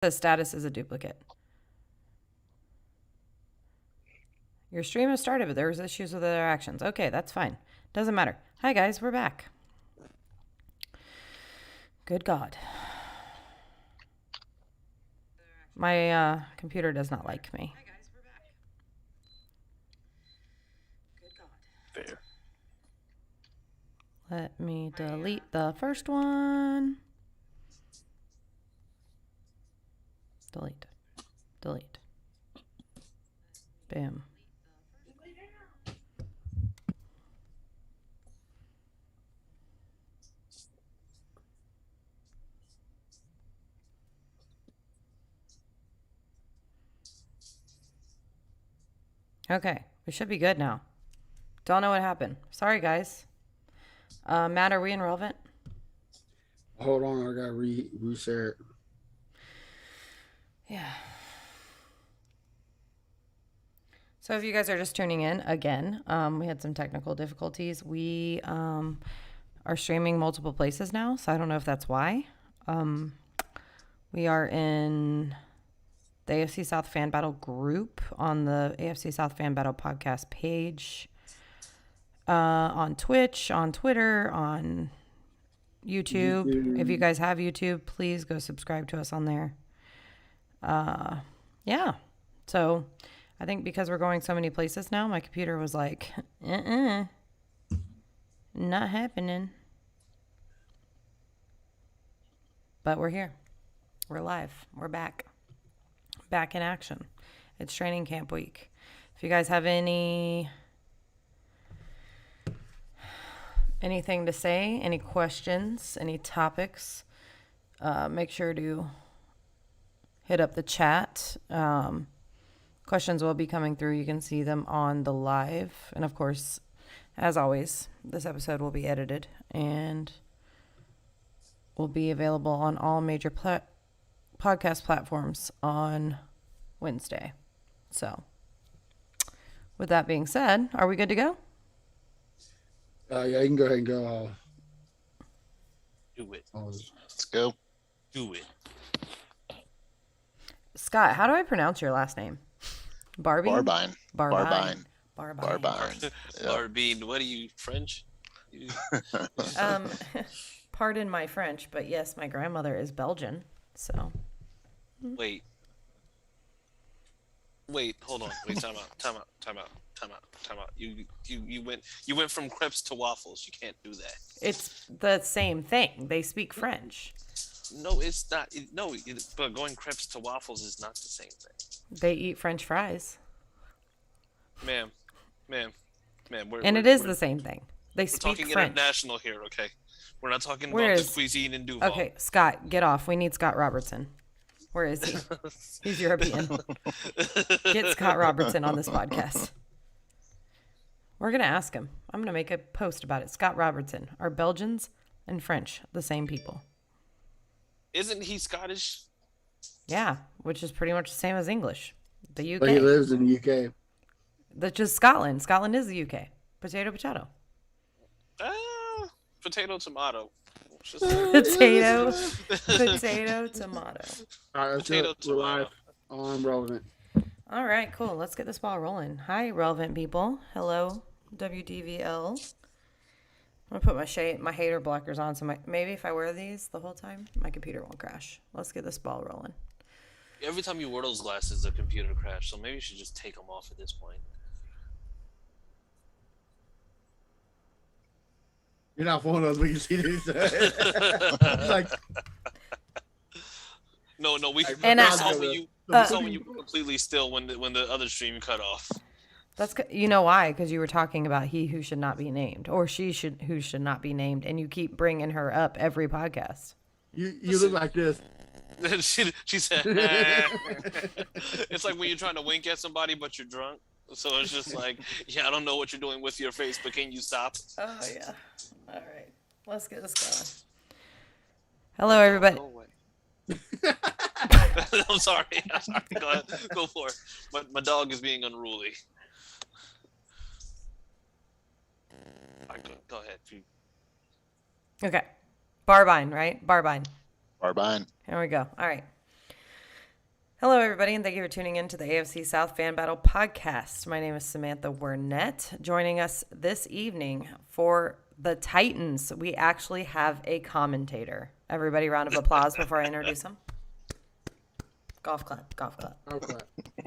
The status is a duplicate. Your stream has started, but there was issues with other actions. Okay, that's fine. Doesn't matter. Hi, guys. We're back. Good God. My computer does not like me. Fair. Let me delete the first one. Delete. Delete. Bam. Okay, we should be good now. Don't know what happened. Sorry, guys. Matt, are we in relevant? Hold on, I gotta reset. Yeah. So if you guys are just tuning in, again, we had some technical difficulties. We are streaming multiple places now, so I don't know if that's why. We are in the AFC South Fan Battle group on the AFC South Fan Battle podcast page, on Twitch, on Twitter, on YouTube. If you guys have YouTube, please go subscribe to us on there. Yeah. So I think because we're going so many places now, my computer was like, not happening. But we're here. We're live. We're back. Back in action. It's training camp week. If you guys have anything to say, any questions, any topics, make sure to hit up the chat. Questions will be coming through. You can see them on the live. And of course, as always, this episode will be edited and will be available on all major podcast platforms on Wednesday. So, with that being said, are we good to go? Yeah, you can go ahead and go. Do it. Let's go. Do it. Scott, how do I pronounce your last name? Barbie? Barbine. Barbine. Barbine. What are you, French? Pardon my French, but yes, my grandmother is Belgian, so. Wait, hold on. Wait, time out. You went from crepes to waffles. You can't do that. It's the same thing. They speak French. No, it's not. But going crepes to waffles is not the same thing. They eat French fries. Ma'am. It is the same thing. They speak French. We're talking international here, okay? We're not talking about the cuisine in Duval. Okay, Scott, get off. We need Scott Robertson. Where is he? He's European. Get Scott Robertson on this podcast. We're going to ask him. I'm going to make a post about it. Scott Robertson. Are Belgians and French the same people? Isn't he Scottish? Yeah, which is pretty much the same as English. The UK. But he lives in the UK. That's just Scotland. Scotland is the UK. Potato, potato. Potato, tomato. Potato, tomato. All right, Potato, we're live on Relevant. All right, cool. Let's get this ball rolling. Hi, relevant people. Hello, WDVL. I'm going to put my hater blockers on, so maybe if I wear these the whole time, my computer won't crash. Let's get this ball rolling. Every time you wear those glasses, the computer crashes, so maybe you should just take them off at this point. You're not one of those we can see these. Like, no, we And saw when you were completely still when the other stream cut off. That's you know why? Because you were talking about he who should not be named, or who should not be named, and you keep bringing her up every podcast. you look like this. she said, it's like when you're trying to wink at somebody but you're drunk. So it's just like, yeah, I don't know what you're doing with your face, but can you stop? Oh yeah. All right, let's get this going. Hello, everybody. I'm sorry. Go ahead. Go for it. My dog is being unruly. Go ahead. Okay. Barbine, right? Barbine. Barbine. Here we go. All right. Hello, everybody, and thank you for tuning in to the AFC South Fan Battle podcast. My name is Samantha Wernett. Joining us this evening for the Titans, we actually have a commentator. Everybody, round of applause before I introduce him. Golf clap, golf clap. Oh, clap.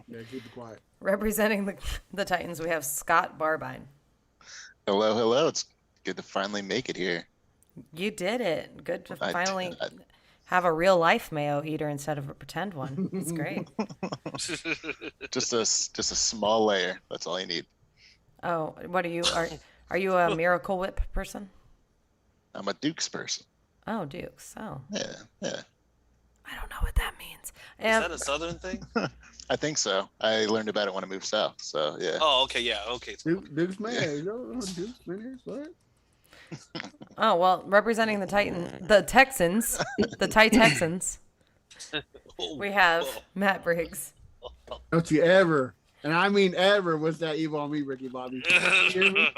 Yeah, keep it quiet. Representing the Titans, we have Scott Barbine. Hello, hello. It's good to finally make it here. You did it. Good to I finally did. have a real life mayo eater instead of a pretend one. It's great. Just a small layer. That's all you need. Oh, what are you? Are you a Miracle Whip person? I'm a Dukes person. Oh, Dukes. Oh, Yeah. I don't know what that means. Is that a Southern thing? I think so. I learned about it when I moved south. So yeah. Oh, okay, yeah, okay. Duke's man. You know, Duke's man. What? Oh, well, representing the Texans, the Texans, we have Matt Briggs. Don't you ever, and I mean ever, what's that evil on me, Ricky Bobby? You hear me?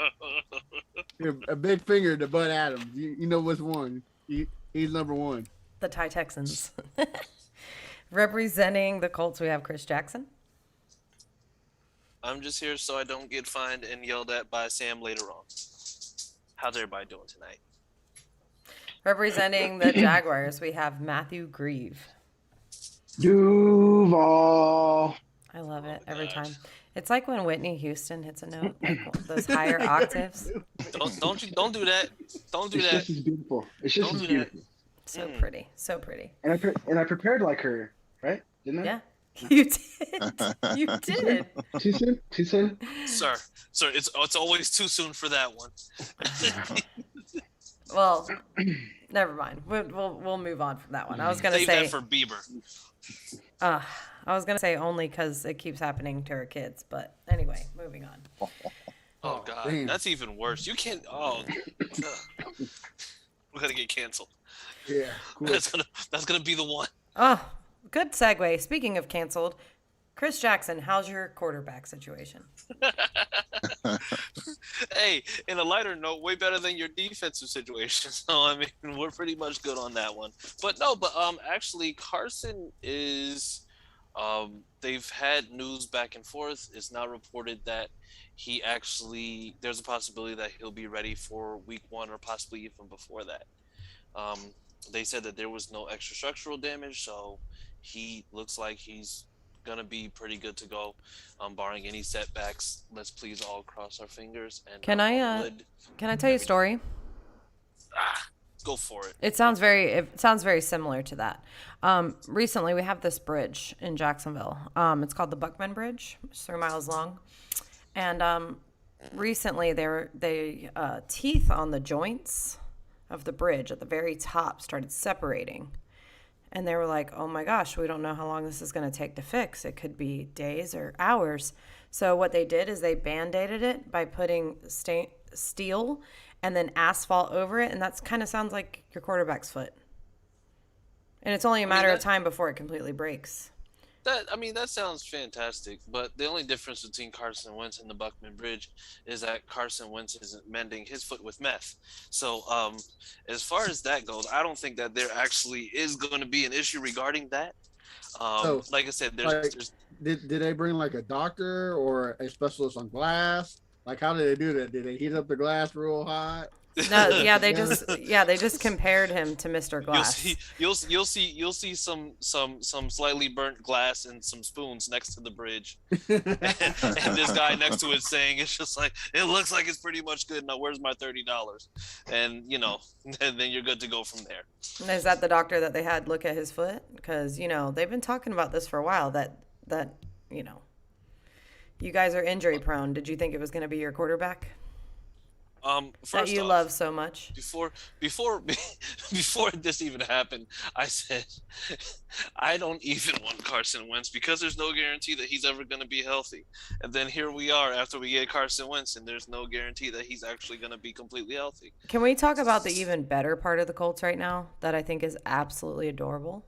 You're a big finger to Bud Adams. You know what's one. He's number one. The Texans. Representing the Colts, we have Chris Jackson. I'm just here so I don't get fined and yelled at by Sam later on. How's everybody doing tonight? Representing the Jaguars, we have Matthew Grieve. Duval. I love it every time. It's like when Whitney Houston hits a note, like those higher octaves. Don't do that. Don't do It's that. just as beautiful. It's just Don't as do that. beautiful. So pretty, so pretty. And I prepared like her, right? Didn't I? Yeah, you did. You did. Too soon? Too soon? Sir, it's always too soon for that one. Well, never mind. We'll move on from that one. I was gonna Save say that for Bieber. I was gonna say only because it keeps happening to her kids, but anyway, moving on. Oh God, damn. that's even worse. You can't. Oh, we're gonna get canceled. Yeah, cool. That's gonna be the one. Oh, good segue. Speaking of canceled, Chris Jackson, how's your quarterback situation? Hey, in a lighter note, way better than your defensive situation. So I mean, we're pretty much good on that one. But actually, Carson is. They've had news back and forth. It's now reported that there's a possibility that he'll be ready for week 1 or possibly even before that. They said that there was no extra structural damage, so he looks like he's gonna be pretty good to go, barring any setbacks. Let's please all cross our fingers. And Can I tell you a story? Go for it. It sounds very similar to that. Recently, we have this bridge in Jacksonville. It's called the Buckman Bridge. It's 3 miles long, and recently they teeth on the joints of the bridge at the very top started separating, and they were like, "Oh my gosh, we don't know how long this is going to take to fix. It could be days or hours." So what they did is they band-aided it by putting steel and then asphalt over it, and that's kind of sounds like your quarterback's foot. And it's only a matter of time before it completely breaks. That sounds fantastic, but the only difference between Carson Wentz and the Buckman Bridge is that Carson Wentz isn't mending his foot with meth. So as far as that goes, I don't think that there actually is going to be an issue regarding that. Like I said, there's Did they bring like a doctor or a specialist on glass? Like, how did they do that? Did they heat up the glass real hot? No, yeah, they just compared him to Mr. Glass. You'll see some slightly burnt glass and some spoons next to the bridge, and this guy next to it saying it's just like it looks like it's pretty much good. Now where's my $30? And and then you're good to go from there. And is that the doctor that they had look at his foot? Because they've been talking about this for a while. That you guys are injury prone. Did you think it was going to be your quarterback? First that you off, love so much. Before this even happened, I said I don't even want Carson Wentz because there's no guarantee that he's ever going to be healthy. And then here we are after we get Carson Wentz, and there's no guarantee that he's actually going to be completely healthy. Can we talk about the even better part of the Colts right now that I think is absolutely adorable?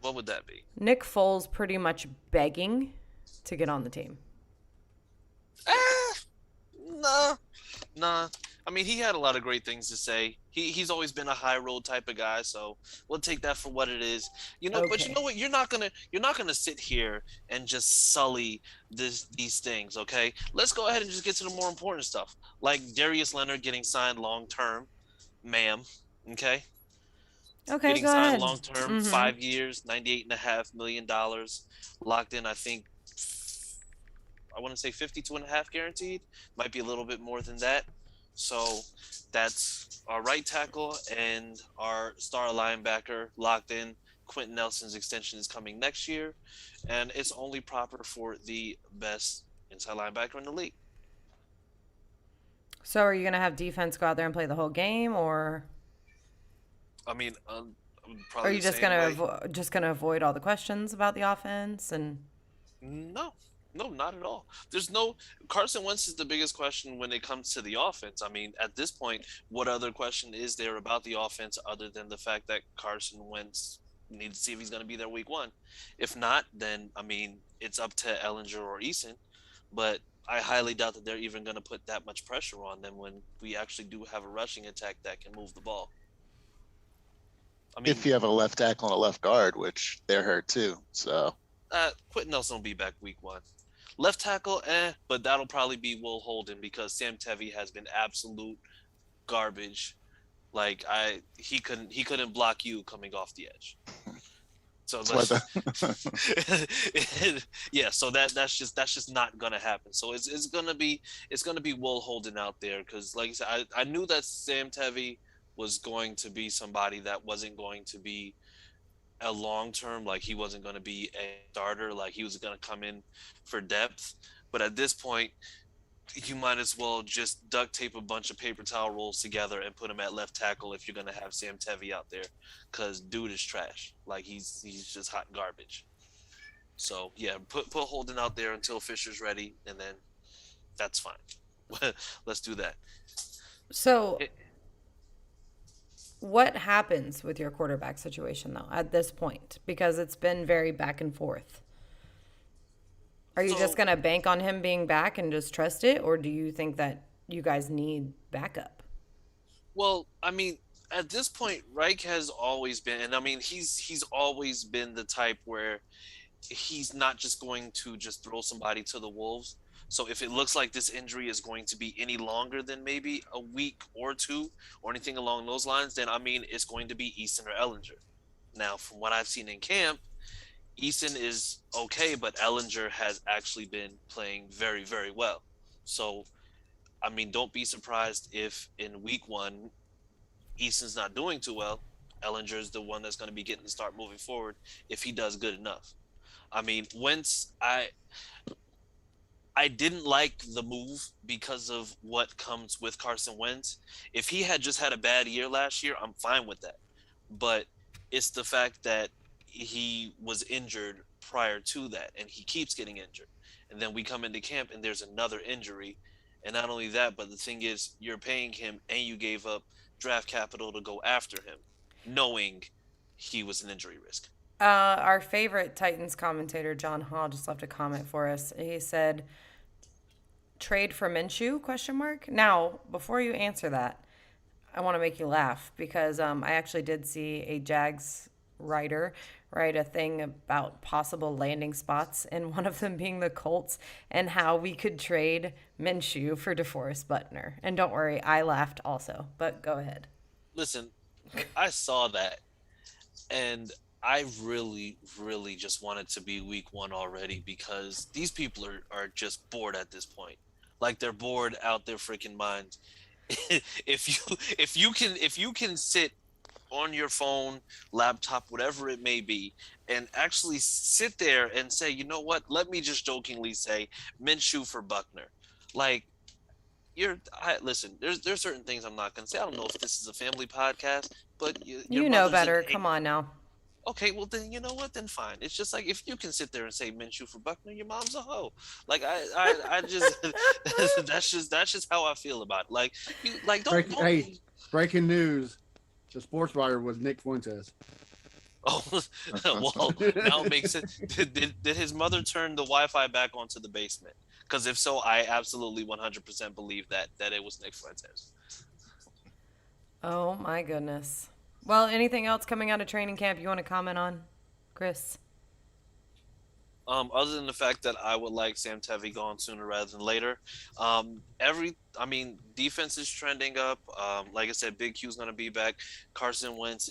What would that be? Nick Foles pretty much begging to get on the team. No. Nah, I mean he had a lot of great things to say. He's always been a high road type of guy, so we'll take that for what it is. But you Okay. know what? You're not gonna sit here and just sully these things, okay? Let's go ahead and just get to the more important stuff, like Darius Leonard getting signed long term, ma'am. Okay, Okay, getting go signed ahead. long term, Mm-hmm. 5 years, $98.5 million, locked in. I think I want to say 52.5 guaranteed. Might be a little bit more than that. So that's our right tackle and our star linebacker locked in. Quentin Nelson's extension is coming next year, and it's only proper for the best inside linebacker in the league. So are you gonna have defense go out there and play the whole game, or I mean, are probably you the just same gonna way. just gonna avoid all the questions about the offense and? No, no, not at all. There's no Carson Wentz is the biggest question when it comes to the offense. I mean, at this point, what other question is there about the offense other than the fact that Carson Wentz needs to see if he's going to be there week one? If not, then I mean, it's up to Ellinger or Eason. But I highly doubt that they're even going to put that much pressure on them when we actually do have a rushing attack that can move the ball. I mean, If you have a left tackle and a left guard, which they're hurt too. So Quentin Nelson will be back week one. Left tackle, but that'll probably be Will Holden because Sam Tevi has been absolute garbage. Like he couldn't block you coming off the edge. So that's why yeah, so that's just not gonna happen. So it's gonna be Will Holden out there because like I said, I knew that Sam Tevi was going to be somebody that wasn't going to be a long term, like he wasn't going to be a starter, like he was going to come in for depth. But at this point, you might as well just duct tape a bunch of paper towel rolls together and put him at left tackle if you're going to have Sam Tevi out there, because dude is trash. Like he's just hot garbage. So yeah, put Holden out there until Fisher's ready, and then that's fine. Let's do that. So It, what happens with your quarterback situation though at this point? Because it's been very back and forth. Are you just so gonna bank on him being back and just trust it, or do you think that you guys need backup? Well, I mean, at this point, Reich has always been, and I mean, he's always been the type where he's not just going to just throw somebody to the wolves. So if it looks like this injury is going to be any longer than maybe a week or two or anything along those lines, then I mean it's going to be Easton or Ellinger. Now, from what I've seen in camp, Easton is okay, but Ellinger has actually been playing very, very well. So I mean, don't be surprised if in week one Easton's not doing too well. Ellinger is the one that's going to be getting the start moving forward if he does good enough. I mean, Wentz, I didn't like the move because of what comes with Carson Wentz. If he had just had a bad year last year, I'm fine with that. But it's the fact that he was injured prior to that and he keeps getting injured. And then we come into camp and there's another injury. And not only that, but the thing is, you're paying him and you gave up draft capital to go after him, knowing he was an injury risk. Our favorite Titans commentator John Hall just left a comment for us. He said, "Trade for Minshew?" Question mark. Now, before you answer that, I want to make you laugh because I actually did see a Jags writer write a thing about possible landing spots, and one of them being the Colts and how we could trade Minshew for DeForest Buckner. And don't worry, I laughed also. But go ahead. Listen, I saw that and I really, really just want it to be week one already because these people are just bored at this point. Like they're bored out their freaking minds. If you can sit on your phone, laptop, whatever it may be, and actually sit there and say, you know what? Let me just jokingly say Minshew for Buckner. Like listen. There's certain things I'm not gonna say. I don't know if this is a family podcast, but your You know mother's better. an Come on now. okay, well then you know what? Then fine. It's just like if you can sit there and say Minshew for Buckner, your mom's a hoe. Like I just that's just how I feel about it. Like you like don't Hey, breaking news. The sports writer was Nick Fuentes. oh well now it makes it did his mother turn the Wi-Fi back onto the basement? Because if so, I absolutely 100% believe that it was Nick Fuentes. Oh my goodness. Well, anything else coming out of training camp you want to comment on, Chris? Other than the fact that I would like Sam Tevi gone sooner rather than later. Defense is trending up. Like I said, Big Q's going to be back. Carson Wentz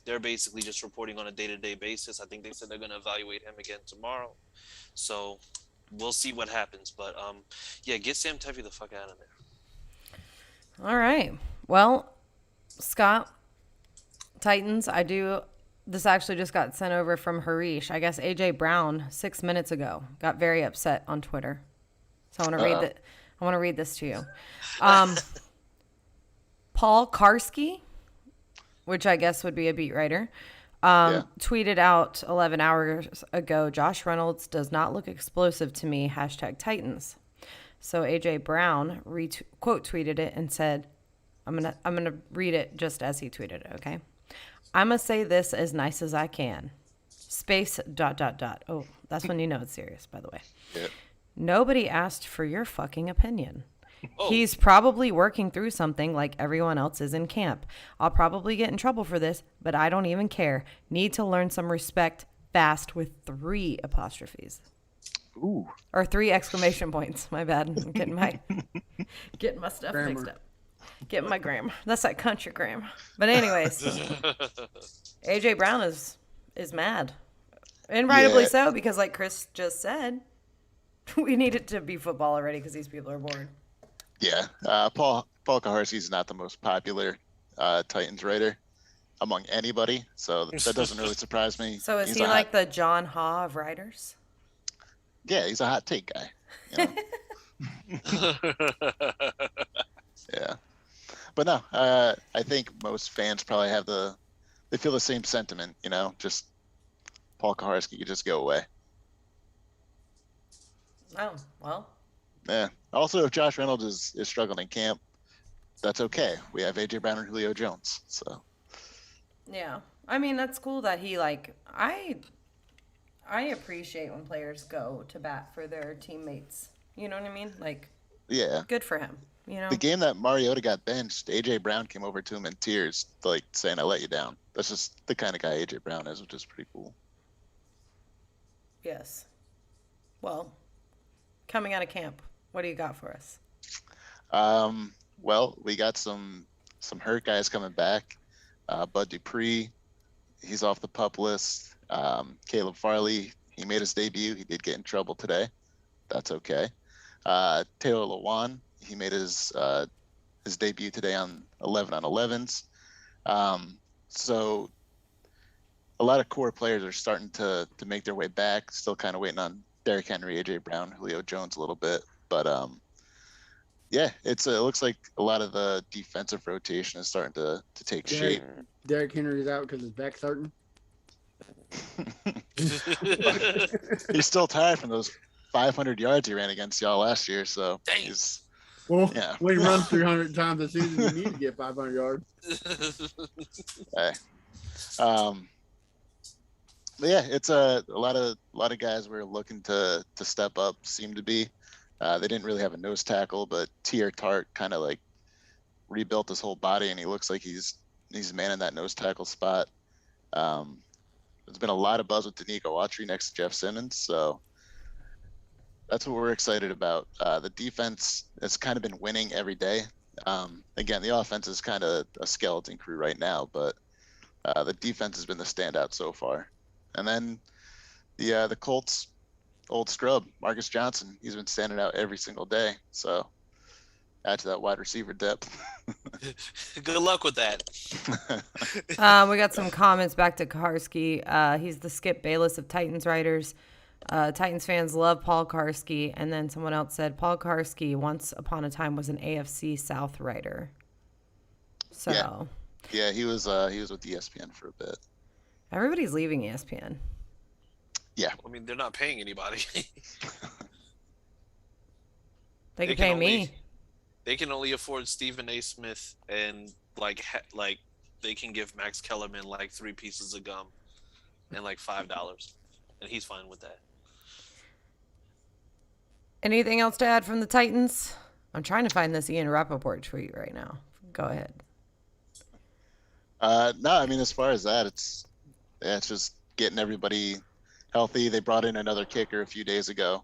they're basically just reporting on a day-to-day basis. I think they said they're going to evaluate him again tomorrow. So we'll see what happens. But get Sam Tevi the fuck out of there. All right. Well, Scott, Titans, this actually just got sent over from Harish. I guess AJ Brown 6 minutes ago got very upset on Twitter. So I want to read this to you. Paul Karski, which I guess would be a beat writer, tweeted out 11 hours ago, Josh Reynolds does not look explosive to me, #Titans. So AJ Brown quote tweeted it and said, I'm gonna read it just as he tweeted it, okay? I'm going to say this as nice as I can. Space ... Oh, that's when you know it's serious, by the way. Yeah. Nobody asked for your fucking opinion. Oh. He's probably working through something like everyone else is in camp. I'll probably get in trouble for this, but I don't even care. Need to learn some respect fast with 3 apostrophes. Ooh. Or 3 exclamation points. My bad. I'm getting my stuff Grammar. mixed up. Getting my grammar. That's that country grammar. But anyways, AJ Brown is mad. And rightly so, because like Chris just said, we need it to be football already because these people are bored. Yeah. Paul Kaharski's not the most popular Titans writer among anybody, so that doesn't really surprise me. So is He's he a like hot, the John Haw of writers? Yeah, he's a hot take guy. You know? Yeah. But no, I think most fans probably they feel the same sentiment, you know, just Paul Kaharski could just go away. Oh, well. Yeah. Also, if Josh Reynolds is struggling in camp, that's okay. We have AJ Brown and Julio Jones, so. Yeah. I mean, that's cool that he I appreciate when players go to bat for their teammates. You know what I mean? Like, Yeah. good for him. You know? The game that Mariota got benched, AJ Brown came over to him in tears, like saying, "I let you down." That's just the kind of guy AJ Brown is, which is pretty cool. Yes. Well, coming out of camp, what do you got for us? Well, we got some hurt guys coming back. Bud Dupree, he's off the PUP list. Caleb Farley, he made his debut. He did get in trouble today. That's okay. Taylor Lewan, he made his debut today on 11 on 11s. So a lot of core players are starting to make their way back. Still kind of waiting on Derrick Henry, AJ Brown, Julio Jones a little bit, but yeah, it looks like a lot of the defensive rotation is starting to take shape. Derrick Henry's out because his back's hurting. He's still tired from those 500 yards he ran against y'all last year, so Dang. he's Well, Yeah. when he runs 300 times a season, you need to get 500 yards. hey. But yeah, it's a lot of guys were looking to step up. Seem to be. They didn't really have a nose tackle, but Tier Tart kind of like rebuilt his whole body, and he looks like he's manning that nose tackle spot. There's been a lot of buzz with Danico Autry next to Jeff Simmons, so that's what we're excited about. The defense has kind of been winning every day. Again, the offense is kind of a skeleton crew right now, but the defense has been the standout so far. And then the Colts' old scrub, Marcus Johnson, he's been standing out every single day. So add to that wide receiver depth. Good luck with that. We got some comments back to Karski. He's the Skip Bayless of Titans writers. Titans fans love Paul Karski. And then someone else said, Paul Karski once upon a time was an AFC South writer. So Yeah, he was with ESPN for a bit. everybody's leaving ESPN. Yeah. I mean, they're not paying anybody. They can pay me. They can only afford Stephen A. Smith, and like they can give Max Kellerman like 3 pieces of gum and like $5, and he's fine with that. Anything else to add from the Titans? I'm trying to find this Ian Rappaport tweet right now. Go ahead. No, I mean, as far as that, it's just getting everybody healthy. They brought in another kicker a few days ago.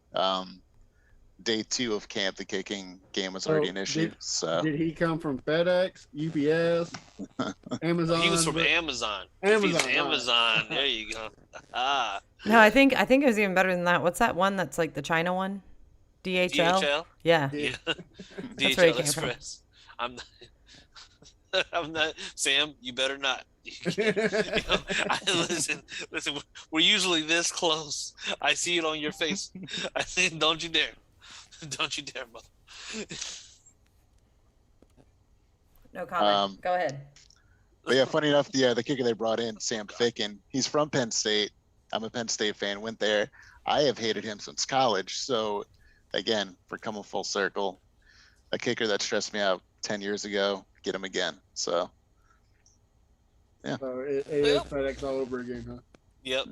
Day 2 of camp, the kicking game was already an issue. So Did he come from FedEx, UPS, Amazon? He was from Amazon. If he's Amazon, there you go. Ah, No, I think it was even better than that. What's that one that's like the China one? DHL? DHL. Yeah. Yeah, That's where he DHL came from. Express. I'm not. I'm not. Sam, you better not. Listen. We're usually this close. I see it on your face. I think, don't you dare. Don't you dare, mother. No comment. Go ahead. But yeah, funny enough, the kicker they brought in, Sam Ficken, he's from Penn State. I'm a Penn State fan, went there. I have hated him since college. So again, we're coming full circle. A kicker that stressed me out 10 years ago, get him again. So yeah. So it is FedEx all over again, huh? Yep.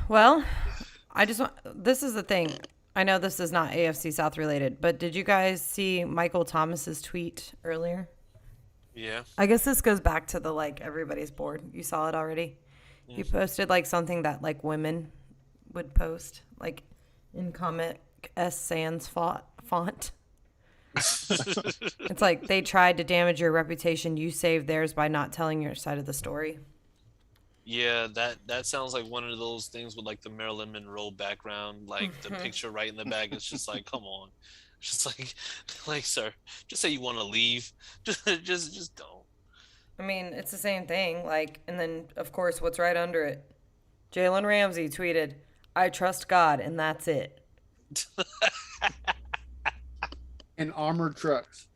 Well, this is the thing. I know this is not AFC South related, but did you guys see Michael Thomas's tweet earlier? Yeah. I guess this goes back to the like everybody's bored. You saw it already. He posted like something that like women would post, like in Comic Sans font. It's like they tried to damage your reputation. You saved theirs by not telling your side of the story. Yeah, that sounds like one of those things with like the Marilyn Monroe background, like the picture right in the back. It's just like, come on, just like sir, just say you want to leave, just don't. I mean, it's the same thing. Like, and then of course, what's right under it? Jalen Ramsey tweeted, "I trust God, and that's it." And armored trucks.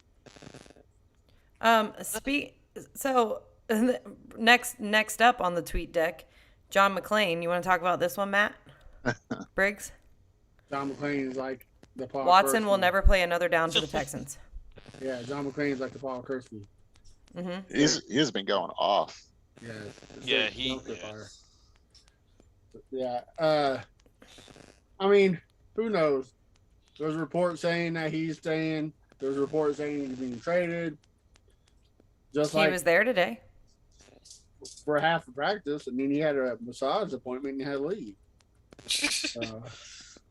So next up on the tweet deck, John McClain. You want to talk about this one, Matt? Briggs? John McClain is like the Paul Watson Kersey. will never play another down for the Texans. Yeah, John McClain is like the Paul Kersey. He's been going off. Yeah. Yeah, Yeah. I mean, who knows? There's reports saying that he's staying. There's reports saying he's being traded. Just He was there today. for half the practice. I mean, he had a massage appointment and he had to leave.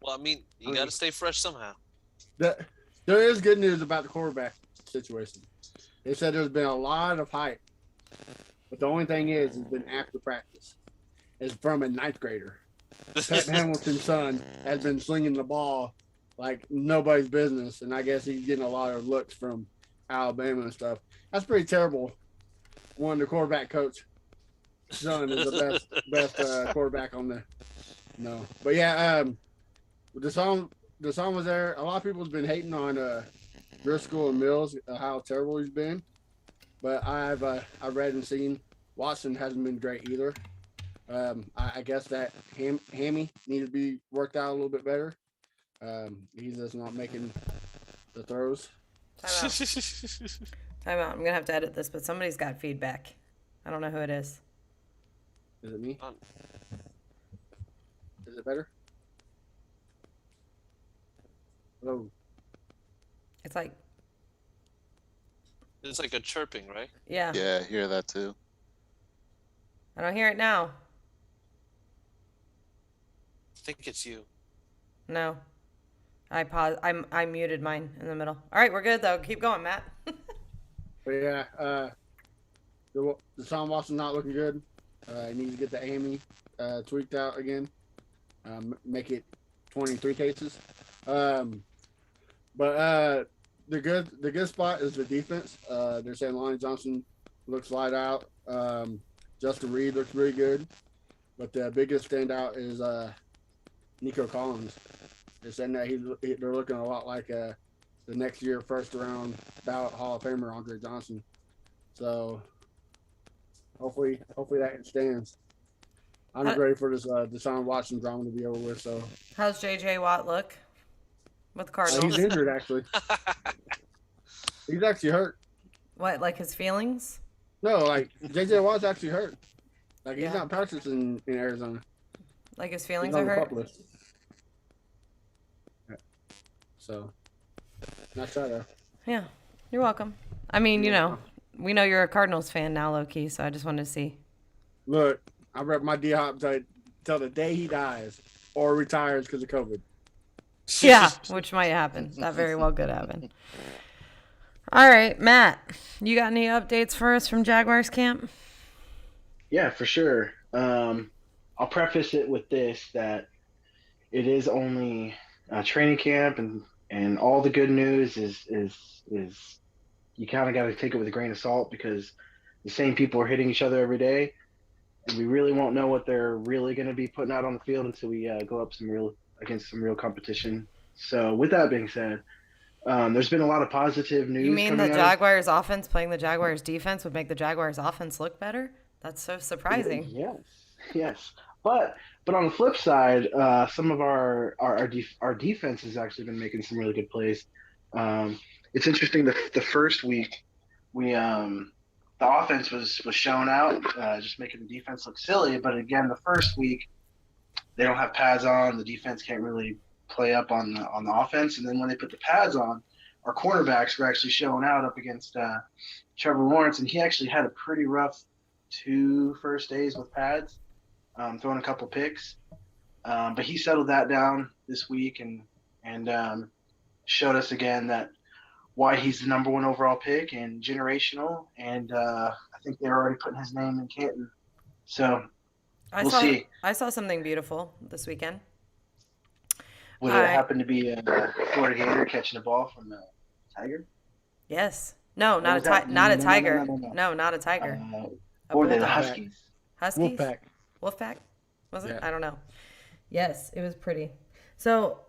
Well, I mean, you got to stay fresh somehow. There is good news about the quarterback situation. They said there's been a lot of hype, but the only thing is, it's been after practice. It's from a ninth grader. Pat Hamilton's son has been slinging the ball like nobody's business, and I guess he's getting a lot of looks from Alabama and stuff. That's pretty terrible. One of the quarterback coach son is the best quarterback on the But yeah, the song was there. A lot of people's been hating on Driscoll and Mills, how terrible he's been. But I've read and seen Watson hasn't been great either. I guess that hammy needs to be worked out a little bit better. He's just not making the throws. Time out. I'm gonna have to edit this, but somebody's got feedback. I don't know who it is. Is it me? Is it better? Hello. It's like, It's like a chirping, right? yeah. Yeah, I hear that too. I don't hear it now. I think it's you. No. I muted mine in the middle. All right, we're good though. Keep going, Matt. But yeah, the Deshaun Watson's not looking good. He needs to get the AMI tweaked out again. Make it 23 cases. But the good spot is the defense. They're saying Lonnie Johnson looks light out. Justin Reed looks really good. But the biggest standout is Nico Collins. They're saying that they're looking a lot like the next year first round ballot Hall of Famer Andre Johnson. So hopefully that stands. I'm ready for this Deshaun Watson drama to be over with. So How's JJ Watt look with Cardinals? he's injured actually. He's actually hurt. What, like his feelings? No, like JJ Watt's actually hurt. Like he's Yeah. not practicing in Arizona. Like his He's feelings on are the hurt? pup list. So, not try to. Yeah, you're welcome. I mean, You're welcome. we know you're a Cardinals fan now, low key. So I just wanted to see. Look, I rep my D Hop till the day he dies or retires because of COVID. Yeah, which might happen. That very well could happen. All right, Matt, you got any updates for us from Jaguars camp? Yeah, for sure. I'll preface it with this, that it is only training camp, and all the good news is you kind of got to take it with a grain of salt, because the same people are hitting each other every day, and we really won't know what they're really going to be putting out on the field until we go up against some real competition. So with that being said, there's been a lot of positive news. You mean the coming out of- Jaguars offense playing the Jaguars defense would make the Jaguars offense look better? That's so surprising. Yes. But on the flip side, some of our defense has actually been making some really good plays. It's interesting that the first week the offense was shown out, just making the defense look silly. But again, the first week they don't have pads on, the defense can't really play up on the offense. And then when they put the pads on, our cornerbacks were actually showing out up against Trevor Lawrence, and he actually had a pretty rough 2 first days with pads, throwing a couple picks. But he settled that down this week and showed us again that why he's the number 1 overall pick and generational. And I think they're already putting his name in Canton. So we'll see. I saw something beautiful this weekend. Would it happen to be a Florida Gator catching a ball from a Tiger? Yes. No, not was that? not a No, tiger. no. No, not a tiger. What were they, the bulldog. Huskies? Huskies? Wolfpack. Wolfpack? Was it? Yeah. I don't know. Yes, it was pretty. So,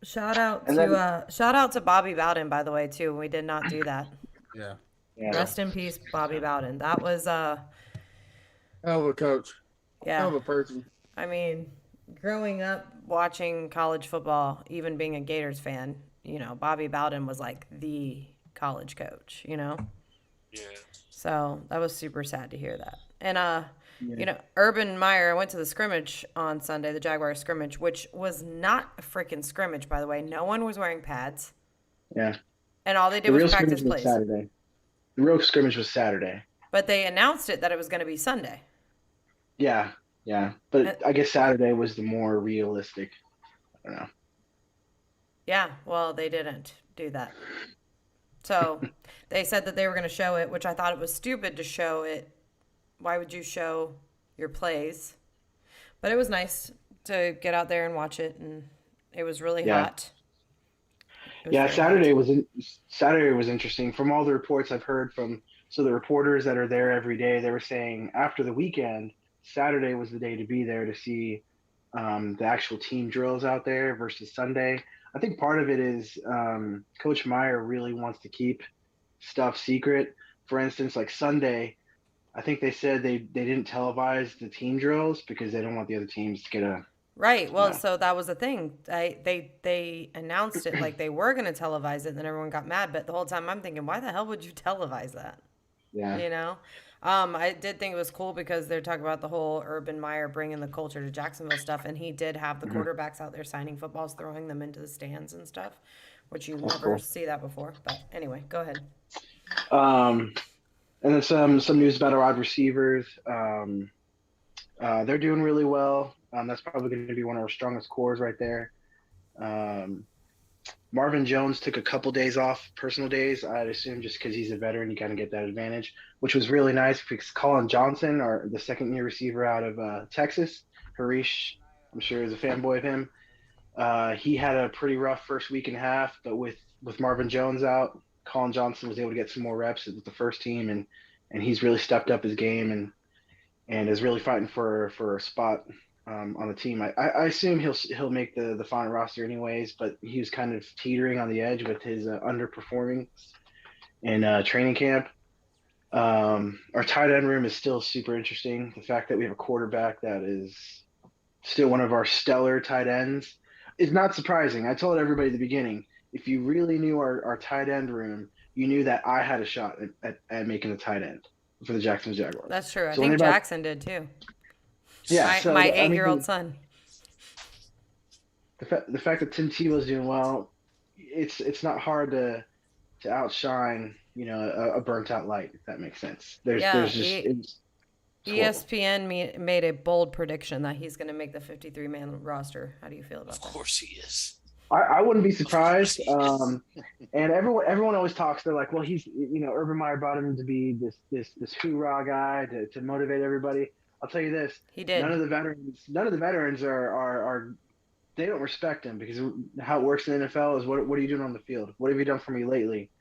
shout out to Bobby Bowden, by the way, too. We did not do that. Yeah. Rest in peace, Bobby Bowden. That was Hell of a coach. Hell of yeah. a person. I mean, growing up watching college football, even being a Gators fan, Bobby Bowden was like the college coach, Yeah. So that was super sad to hear that. And Urban Meyer, I went to the scrimmage on Sunday, the Jaguars scrimmage, which was not a freaking scrimmage, by the way. No one was wearing pads. Yeah. And all they did The real was practice scrimmage was plays. Saturday. The real scrimmage was Saturday. But they announced it that it was going to be Sunday. Yeah. But I guess Saturday was the more realistic. I don't know. Yeah, well, they didn't do that. So they said that they were going to show it, which I thought it was stupid to show it. Why would you show your plays? But it was nice to get out there and watch it, and it was really hot. Yeah, Saturday was interesting. From all the reports I've heard from the reporters that are there every day, they were saying after the weekend, Saturday was the day to be there to see the actual team drills out there versus Sunday. I think part of it is Coach Meyer really wants to keep stuff secret. For instance, like Sunday, I think they said they didn't televise the team drills because they don't want the other teams to get a Right. Well, Yeah. so that was the thing. They announced it like they were going to televise it, and then everyone got mad. But the whole time I'm thinking, why the hell would you televise that? yeah. I did think it was cool because they're talking about the whole Urban Meyer bringing the culture to Jacksonville stuff, and he did have the quarterbacks out there signing footballs, throwing them into the stands and stuff, which you That's never cool. see that before. But anyway, go ahead. And then some news about our wide receivers. They're doing really well. That's probably going to be one of our strongest cores right there. Marvin Jones took a couple days off, personal days, I'd assume, just because he's a veteran, you kind of get that advantage, which was really nice because Colin Johnson, the second-year receiver out of Texas, Harish, I'm sure is a fanboy of him. He had a pretty rough first week and a half, but with Marvin Jones out, Colin Johnson was able to get some more reps with the first team, and he's really stepped up his game and is really fighting for a spot on the team. I assume he'll make the final roster anyways, but he was kind of teetering on the edge with his underperforming in training camp. Our tight end room is still super interesting. The fact that we have a quarterback that is still one of our stellar tight ends is not surprising. I told everybody at the beginning, if you really knew our tight end room, you knew that I had a shot at making a tight end for the Jacksonville Jaguars. That's true. I So think anybody- Jackson did too. Yeah, My so, 8-year-old son. the fact that Tim Tebow's doing well, it's not hard to outshine, a burnt out light, if that makes sense. Yeah, There's just it's horrible. ESPN made a bold prediction that he's going to make the 53-man roster. How do you feel about Of that? course he is. I wouldn't be Of course surprised. he is. And everyone always talks. They're like, well, he's Urban Meyer brought him to be this hoorah guy to motivate everybody. I'll tell you this: He did. none of the veterans are they don't respect him, because how it works in the NFL is what are you doing on the field? What have you done for me lately?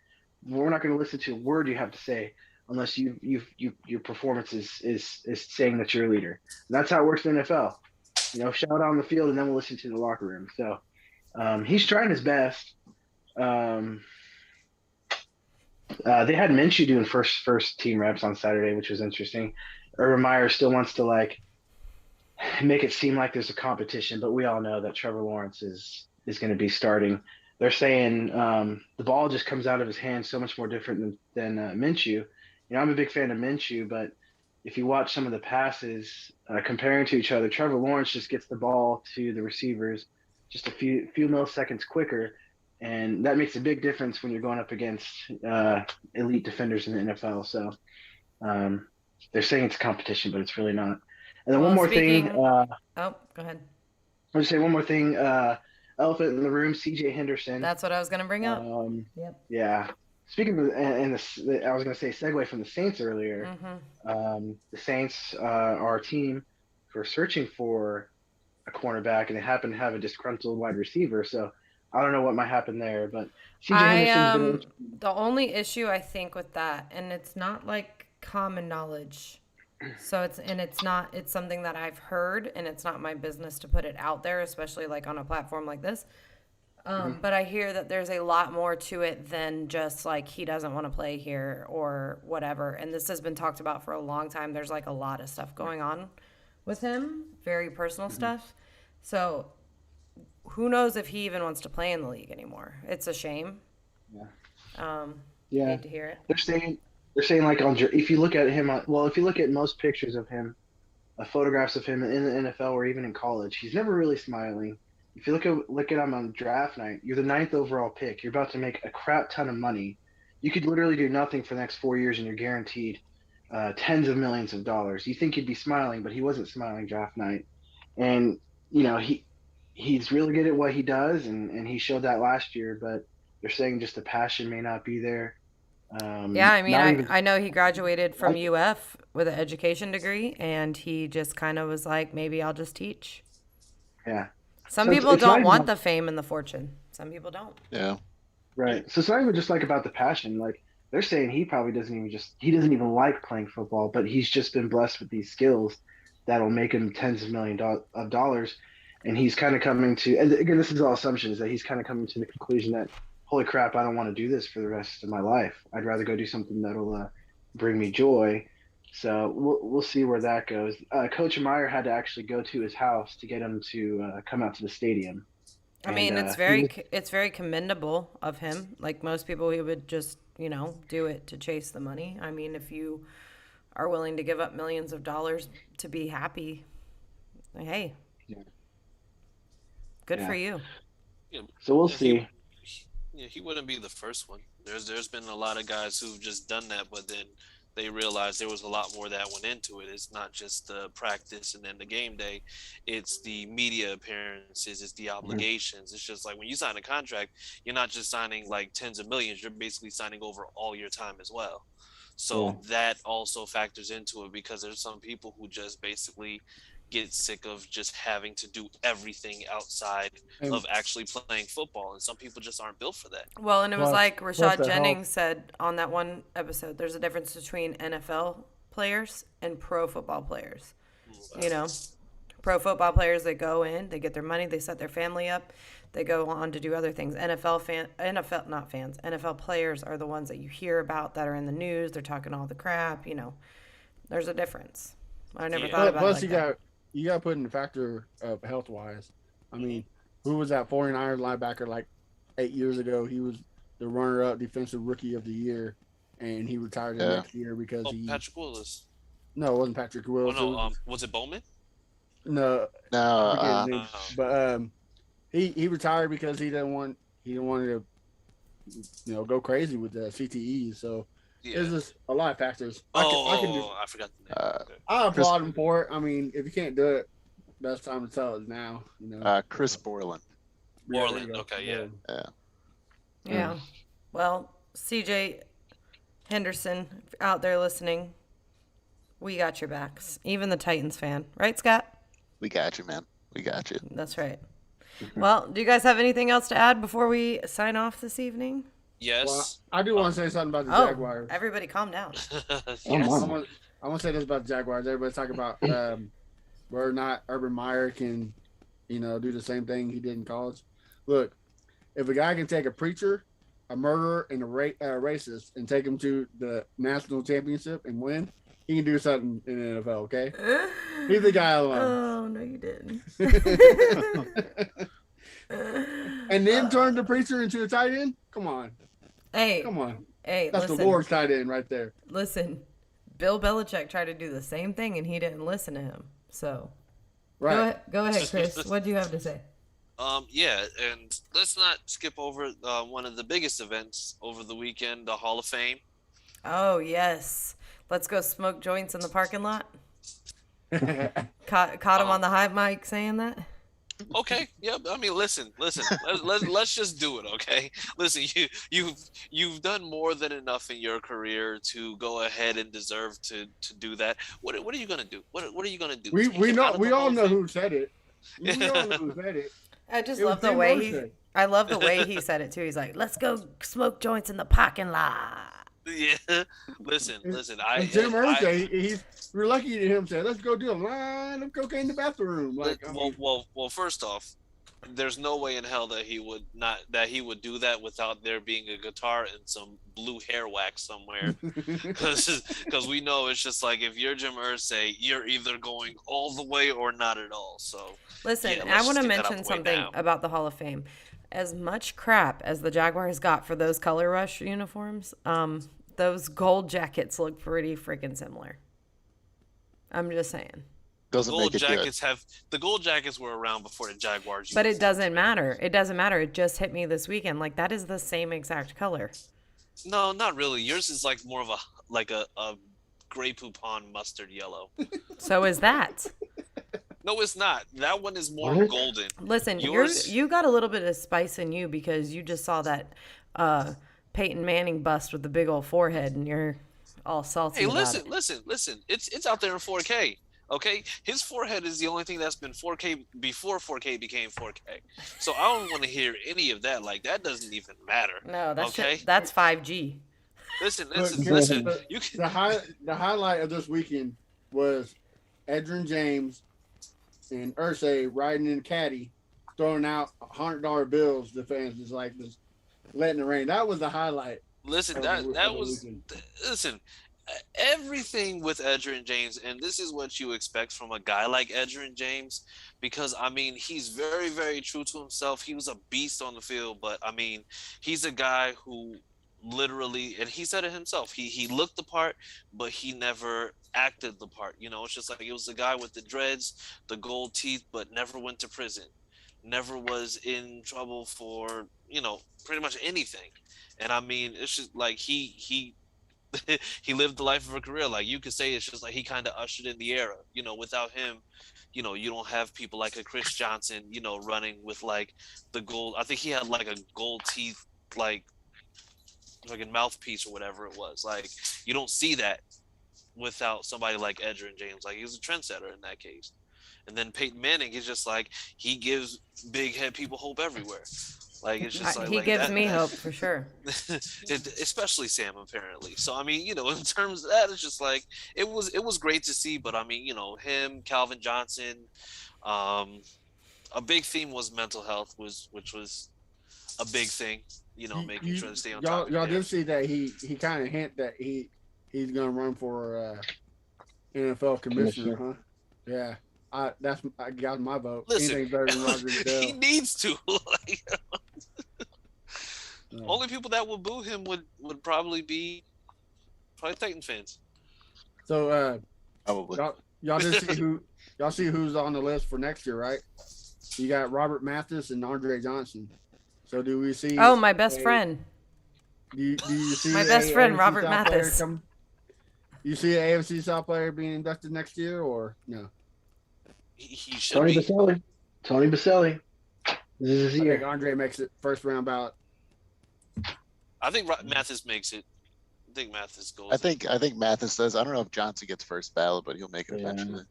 We're not going to listen to a word you have to say unless your performance is saying that you're a leader. And that's how it works in the NFL. Shout out on the field, and then we'll listen to the locker room. So. He's trying his best. They had Minshew doing first team reps on Saturday, which was interesting. Urban Meyer still wants to make it seem like there's a competition, but we all know that Trevor Lawrence is going to be starting. They're saying the ball just comes out of his hands so much more different than Minshew. I'm a big fan of Minshew, but if you watch some of the passes comparing to each other, Trevor Lawrence just gets the ball to the receivers just a few milliseconds quicker, and that makes a big difference when you're going up against elite defenders in the NFL. So they're saying it's a competition, but it's really not. And then one more thing. Oh, go ahead. I'll just say one more thing. Elephant in the room, C.J. Henderson. That's what I was going to bring up. Yep. Yeah. Speaking of, I was going to say segue from the Saints earlier. Mm-hmm. The Saints are a team who are searching for a cornerback, and they happen to have a disgruntled wide receiver. So I don't know what might happen there, but C.J. Henderson's the only issue I think with that, and it's not common knowledge. So it's something that I've heard, and it's not my business to put it out there, especially on a platform like this. But I hear that there's a lot more to it than just he doesn't want to play here or whatever. And this has been talked about for a long time. There's a lot of stuff going on with him, very personal stuff. So who knows if he even wants to play in the league anymore. It's a shame. Yeah. Hate to hear it. They're saying if you look at him, if you look at most pictures of him, photographs of him in the NFL or even in college, he's never really smiling. If you look at him on draft night, you're the 9th overall pick. You're about to make a crap ton of money. You could literally do nothing for the next 4 years, and you're guaranteed tens of millions of dollars. You think he'd be smiling, but he wasn't smiling draft night. And he's really good at what he does, and he showed that last year. But they're saying just the passion may not be there. Yeah, I mean, I know he graduated from UF with an education degree, and he just kind of was like, maybe I'll just teach. Yeah. Some people don't want the fame and the fortune. Some people don't. Yeah. Right. So it's not even just about the passion. They're saying he probably doesn't even like playing football, but he's just been blessed with these skills that'll make him tens of millions of dollars. And he's kind of coming to, and again, this is all assumptions, that he's kind of coming to the conclusion that, holy crap, I don't want to do this for the rest of my life. I'd rather go do something that'll bring me joy. So we'll see where that goes. Coach Meyer had to actually go to his house to get him to come out to the stadium. I mean, it's very commendable of him. Most people, he would just, do it to chase the money. I mean, if you are willing to give up millions of dollars to be happy, hey, good for you. Yeah. So we'll see. He wouldn't be the first one. There's been a lot of guys who've just done that, but then they realized there was a lot more that went into it. It's not just the practice and then the game day. It's the media appearances. It's the obligations. It's just when you sign a contract, you're not just signing tens of millions. You're basically signing over all your time as well. So that also factors into it, because there's some people who just basically get sick of just having to do everything outside of actually playing football, and some people just aren't built for that. Well, and it was Rashad Jennings said on that one episode, there's a difference between NFL players and pro football players. Pro football players, they go in, they get their money, they set their family up, they go on to do other things. NFL players are the ones that you hear about that are in the news. They're talking all the crap. There's a difference. I never thought about it like that. You got to put in the factor of health-wise. I mean, who was that 49ers linebacker 8 years ago? He was the runner-up defensive rookie of the year, and he retired the next year because Patrick Willis. No, it wasn't Patrick Willis. Oh, no, was it Bowman? No. No. But he retired because he didn't want to go crazy with the CTE. So Yeah. there's just a lot of factors. I forgot the name. Okay. I applaud him for it. I mean, if you can't do it, best time to tell is now. Chris Borland. Borland. Okay, yeah. Yeah. Well, CJ Henderson out there listening, we got your backs. Even the Titans fan. Right, Scott? We got you, man. We got you. That's right. Well, do you guys have anything else to add before we sign off this evening? Yes. Well, I do want to say something about the Jaguars. Everybody calm down. Yes. I want to say this about the Jaguars. Everybody's talking about whether or not Urban Meyer can, do the same thing he did in college. Look, if a guy can take a preacher, a murderer, and a racist and take him to the national championship and win, he can do something in the NFL, okay? He's the guy alone. Oh, no, you didn't. And then turn the preacher into a tight end? Come on. Hey. Come on. Hey, That's listen. the Lord's tight end right there. Listen, Bill Belichick tried to do the same thing, and he didn't listen to him. So, Right. Go ahead, Chris. What do you have to say? Yeah, and let's not skip over one of the biggest events over the weekend, the Hall of Fame. Oh, yes. Let's go smoke joints in the parking lot. Caught him on the high mic saying that. Okay, yeah. I mean, listen. Let's just do it, okay? Listen, you've done more than enough in your career to go ahead and deserve to do that. What are you gonna do? What are you gonna do? We all know who said it. We Yeah. all know who said it. I just It was love the Jim way Irsay. I love the way he said it too. He's like, "Let's go smoke joints in the parking lot." Yeah. Listen. Jim Irsay, we're lucky to him say, "Let's go do a line of cocaine in the bathroom." Like, Well, first off, there's no way in hell that he would do that without there being a guitar and some blue hair wax somewhere. Because we know it's just like, if you're Jim Irsay, you're either going all the way or not at all. So Listen, yeah, I let's want to just get that out mention the way something now. about the Hall of Fame. As much crap as the Jaguars got for those color rush uniforms, those gold jackets look pretty freaking similar. I'm just saying. Doesn't make it good. The gold jackets were around before the Jaguars. But it uniforms, doesn't man. matter. It doesn't matter. It just hit me this weekend. Like, that is the same exact color. No, not really. Yours is like more of a gray poupon mustard yellow. So is that. No, it's not. That one is more golden. Listen, Yours- you got a little bit of spice in you because you just saw that Peyton Manning bust with the big old forehead, and you're all salty Hey, about it. listen. It's out there in 4K. Okay, his forehead is the only thing that's been 4K before 4K became 4K. So I don't want to hear any of that. Like, that doesn't even matter. No, okay? That's 5G. Listen. You can. The highlight of this weekend was Edgerrin James and Irsay riding in a caddy, throwing out $100 bills to fans, just letting it rain. That was the highlight. Listen, listen. Everything with Edgerrin James, and this is what you expect from a guy like Edgerrin James, because I mean, he's very, very true to himself. He was a beast on the field, but I mean, he's a guy who literally, and he said it himself, he looked the part, but he never acted the part. It's just like, it was the guy with the dreads, the gold teeth, but never went to prison, never was in trouble for pretty much anything. And I mean, it's just like he he lived the life of a career. Like, you could say it's just like he kind of ushered in the era. Without him, you don't have people like a Chris Johnson, running with like the gold. I think he had like a gold teeth, like a mouthpiece or whatever it was. Like, you don't see that without somebody like Edgerrin James. Like, he was a trendsetter in that case. And then Peyton Manning is just like, he gives big head people hope everywhere. Like, it's just like, he gives me hope for sure. Especially Sam, apparently. So I mean, in terms of that, it's just like, it was great to see. But I mean, him, Calvin Johnson, a big theme was mental health, which was a big thing. Making sure to stay on top. Y'all did see that he kind of hint that he's gonna run for NFL commissioner, huh? Yeah. I got my vote. Listen, Anything better than Roger Goodell. he needs to. Only people that would boo him would probably be Titan fans. So Probably. y'all did see y'all see who's on the list for next year, right? You got Robert Mathis and Andre Johnson. So do we see? Oh, my best friend. Do you see My best friend, AFC Robert South player Mathis. You see an AFC South player being inducted next year, or no? He should Tony be. Baselli. Tony Baselli. This is his I year. think Andre makes it first round ballot. I think Mathis makes it. I think Mathis goes. I think Mathis does. I don't know if Johnson gets first ballot, but he'll make it Yeah. eventually.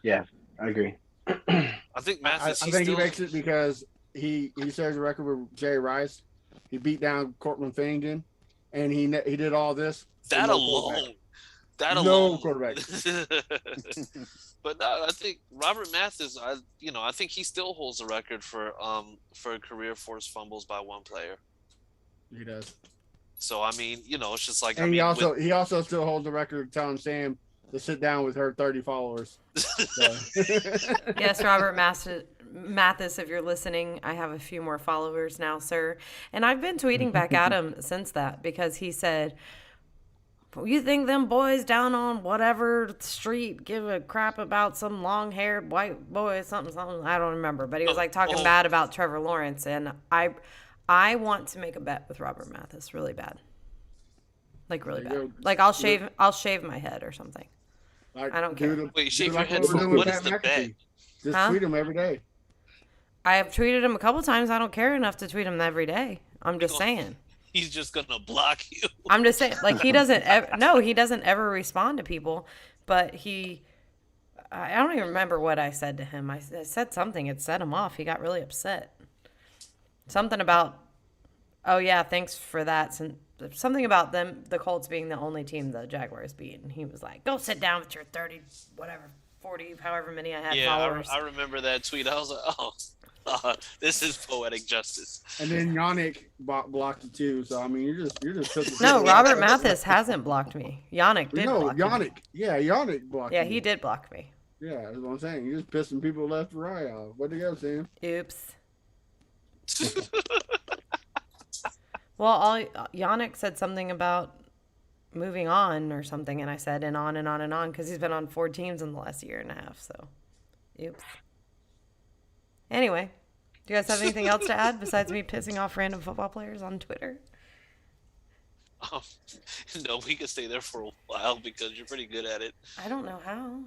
Yeah. I agree. I think Mathis. I think he makes it because he shares a record with Jerry Rice. He beat down Cortland Finnegan, and he did all this. with That no alone. quarterback. That No alone. quarterback. But no, I think Robert Mathis. I think he still holds the record for career forced fumbles by one player. He does. So I mean, it's just like And he also still holds the record of telling Sam to sit down with her 30 followers. So. Yes, Robert Mathis, if you're listening, I have a few more followers now, sir. And I've been tweeting back at him since that because he said, you think them boys down on whatever street give a crap about some long-haired white boy, something, I don't remember. But he was like talking bad about Trevor Lawrence. And I want to make a bet with Robert Mathis really bad. Like really There you bad. go. Like I'll shave my head or something. Like, I don't care. Wait, shave do your like head what we're for doing with what is Pat the bet? McAfee. Just Huh? tweet him every day. I have tweeted him a couple times. I don't care enough to tweet him every day. I'm just saying. He's just gonna block you. I'm just saying. Like he doesn't. No, he doesn't ever respond to people. But I don't even remember what I said to him. I said something. It set him off. He got really upset. Something about, oh yeah, thanks for that. Something about the Colts being the only team the Jaguars beat, and he was like, "Go sit down with your 30, whatever, 40, however many I had followers." I remember that tweet. I was like, oh, this is poetic justice. And then Yannick blocked you too. So I mean, you're just No, Robert Mathis hasn't blocked me. Yannick did block me. Yannick. Yeah, Yannick blocked Yeah, you. he did block me. Yeah, that's what I'm saying. You're just pissing people left and right off. Where'd they go, Sam? Oops. Well, Yannick said something about moving on or something, and I said and on and on and on because he's been on 4 teams in the last year and a half. So, oops. Anyway, do you guys have anything else to add besides me pissing off random football players on Twitter? No, we could stay there for a while because you're pretty good at it. I don't know how.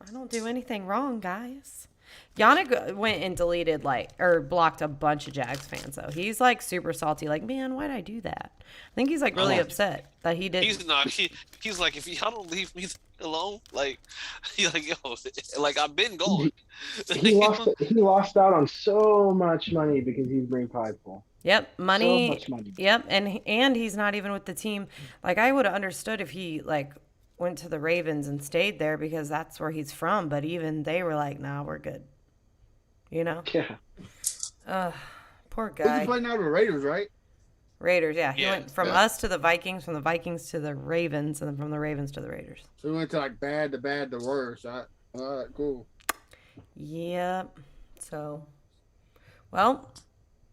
I don't do anything wrong, guys. Yannick went and deleted or blocked a bunch of Jags fans though. He's like super salty, like, man, why'd I do that? I think he's like really upset that he did. He's not. He's like, if y'all don't leave me alone, like, he's like, yo, like I've been gone. He lost out on so much money because he's being prideful. Yep, money. So much money. Yep, and he's not even with the team. Like I would have understood if he went to the Ravens and stayed there because that's where he's from. But even they were like, nah, we're good. You know? Yeah. Poor He's guy. playing out of the Raiders, right? Raiders, yeah. He Yeah. went from us to the Vikings, from the Vikings to the Ravens, and then from the Ravens to the Raiders. So we went to like bad to bad to worse. All right, cool. Yep. So, well,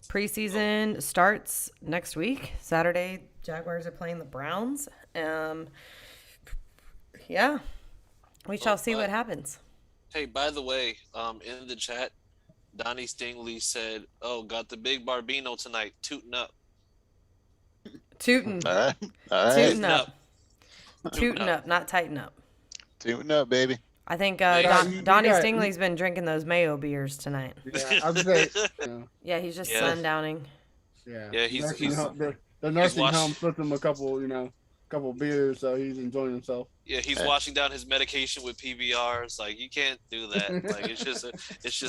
preseason starts next week. Saturday, Jaguars are playing the Browns. Yeah. We shall see what happens. Hey, by the way, in the chat, Donnie Stingley said, "Oh, got the big Barbino tonight, tooting up." Tootin'. All right. All right. Tootin' up. Tootin' up, not tighten up. Tune up, baby. I think you Donnie got- Stingley's been drinking those mayo beers tonight. Yeah, I was saying. Yeah, he's just Yeah. sundowning. Yeah, he's- the nursing watched- home slipped him a couple beers, so he's enjoying himself. Yeah, he's washing down his medication with PBRs. Like, you can't do that. Like, it's just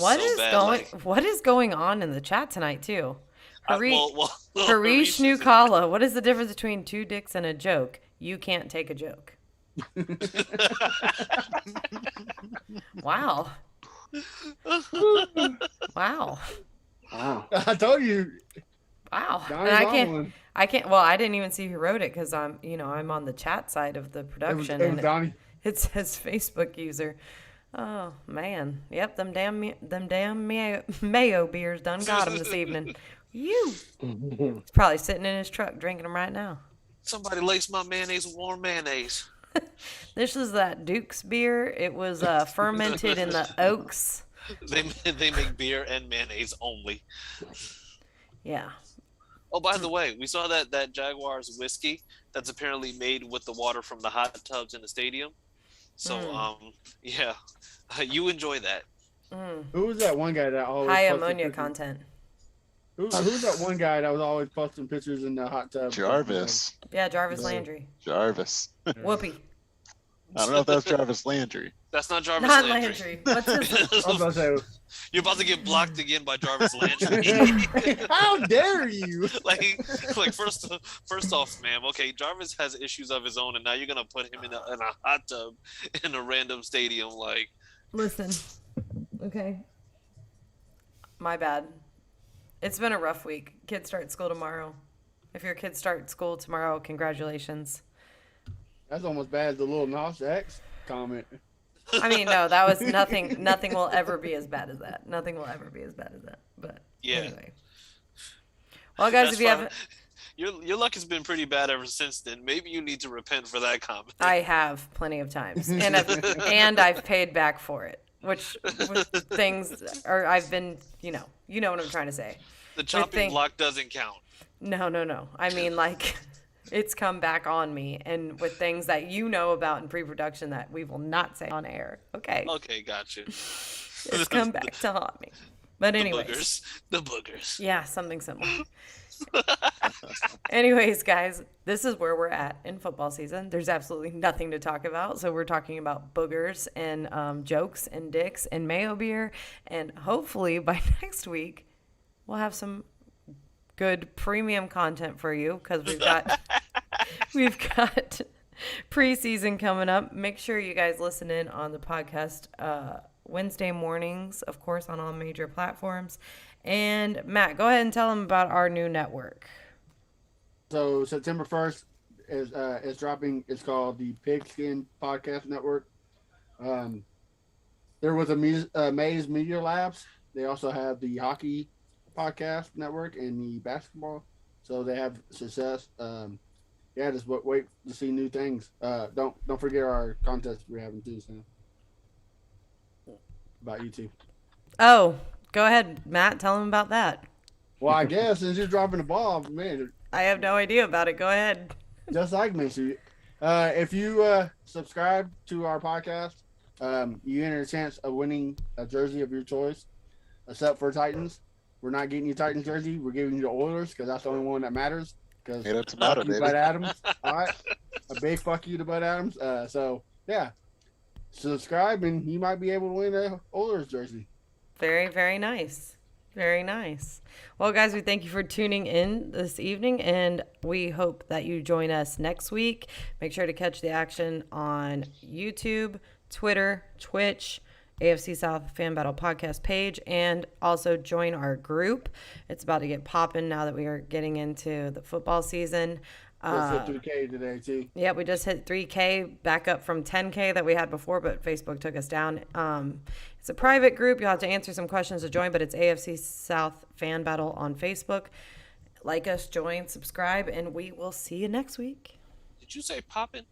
What so is bad. going? Like, What is going on in the chat tonight too? Harish Harish is- Nukala. What is the difference between 2 dicks and a joke? You can't take a joke. Wow. Wow. Wow. I told you. Wow. Donnie's And on one. I can't. Well, I didn't even see who wrote it because I'm on the chat side of the It was production, and Donnie. it says Facebook user. Oh man. Yep. Them damn mayo beers done got him this evening. You. He's probably sitting in his truck drinking them right now. Somebody laced my mayonnaise with warm mayonnaise. This is that Duke's beer. It was fermented in the oaks They make beer and mayonnaise only. Yeah. Oh, by the way, we saw that Jaguars whiskey that's apparently made with the water from the hot tubs in the stadium. So yeah, you enjoy that. Who was that one guy that always High posted ammonia pictures? content. Who's that one guy that was always posting pictures in the hot tub? Jarvis. Yeah, Jarvis Yeah. Landry. Jarvis. Whoopee. I don't know if that's Jarvis Landry. That's not Jarvis Not Landry. Landry. What's his? I was about to say, You're about to get blocked again by Jarvis Landry. how dare you? like first off, ma'am. Okay, Jarvis has issues of his own, and now you're gonna put him in a hot tub in a random stadium. Like, Listen. Okay. My bad. It's been a rough week. Kids start school tomorrow. If your kids start school tomorrow, congratulations. That's almost bad as the little Nas X comment. I mean, no, that was nothing. Nothing will ever be as bad as that. Nothing will ever be as bad as that. But yeah. anyway. Well, guys, That's if you fine. haven't, Your luck has been pretty bad ever since then. Maybe you need to repent for that comment. I have plenty of times, and I've paid back for it. Which things are I've been, you know what I'm trying to say. The chopping block doesn't count. No. I mean, like, it's come back on me, and with things that you know about in pre-production that we will not say on air. Okay. Okay, gotcha. It's come back to haunt me. But anyways. The boogers. Yeah, something similar. Anyways, guys, this is where we're at in football season. There's absolutely nothing to talk about. So we're talking about boogers and jokes and dicks and mayo beer. And hopefully by next week, we'll have some good premium content for you because we've got preseason coming up. Make sure you guys listen in on the podcast Wednesday mornings, of course, on all major platforms. And Matt, go ahead and tell them about our new network. So September 1st is dropping. It's called the Pigskin Podcast Network. There was a Maze Media Labs. They also have the Hockey Podcast Network and the basketball. So they have success. Yeah, just wait to see new things. Don't forget our contest we're having too. So about YouTube. Oh, go ahead, Matt. Tell them about that. Well, I guess since you're dropping the ball, man, I have no idea about it. Go ahead. just like me, if you subscribe to our podcast, you enter a chance of winning a jersey of your choice, except for Titans. We're not getting you Titans jersey. We're giving you the Oilers because that's the only one that matters. Because Tomato, tomato, fuck you, baby. Bud Adams. All right, a big fuck you to Bud Adams. So yeah, subscribe and you might be able to win a Oilers jersey. Very, very nice. Very nice. Well, guys, we thank you for tuning in this evening, and we hope that you join us next week. Make sure to catch the action on YouTube, Twitter, Twitch, AFC South Fan Battle Podcast page, and also join our group. It's about to get popping now that we are getting into the football season. Just hit 3K today too. Yeah, we just hit 3K, back up from 10K that we had before, but Facebook took us down. It's a private group. You'll have to answer some questions to join, but it's AFC South Fan Battle on Facebook. Like us, join, subscribe, and we will see you next week. Did you say popping?